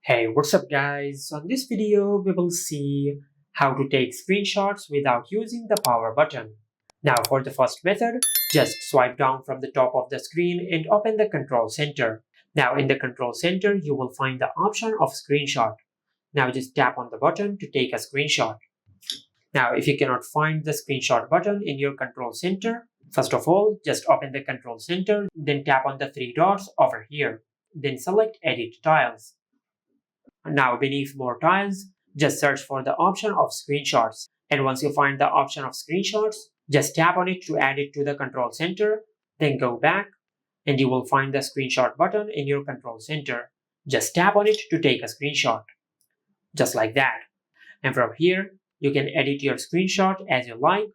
Hey, what's up guys? On this video, we will see how to take screenshots without using the power button. Now for the first method, just swipe down from the top of the screen and open the control center. Now in the control center, you will find the option of screenshot. Now just tap on the button to take a screenshot. Now if you cannot find the screenshot button in your control center, first of all, just open the control center, then tap on the three dots over here. Then select edit tiles. Now beneath more tiles, just search for the option of screenshots. And once you find the option of screenshots, just tap on it to add it to the control center, then go back and you will find the screenshot button in your control center. Just tap on it to take a screenshot. Just like that. And from here, you can edit your screenshot as you like.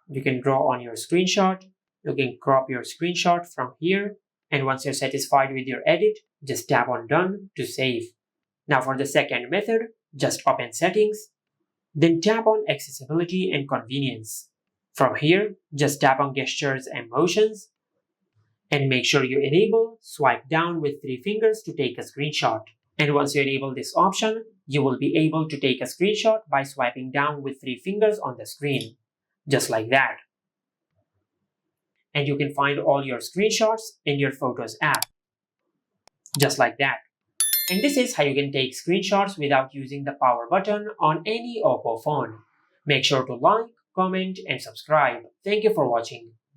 You can draw on your screenshot. You can crop your screenshot from here. And once you're satisfied with your edit, just tap on done to save. Now for the second method, just open settings, then tap on accessibility and convenience. From here, just tap on gestures and motions and make sure you enable swipe down with three fingers to take a screenshot. And once you enable this option, you will be able to take a screenshot by swiping down with three fingers on the screen, just like that. And you can find all your screenshots in your Photos app, just like that. And this is how you can take screenshots without using the power button on any Oppo phone. Make sure to like, comment, and subscribe. Thank you for watching.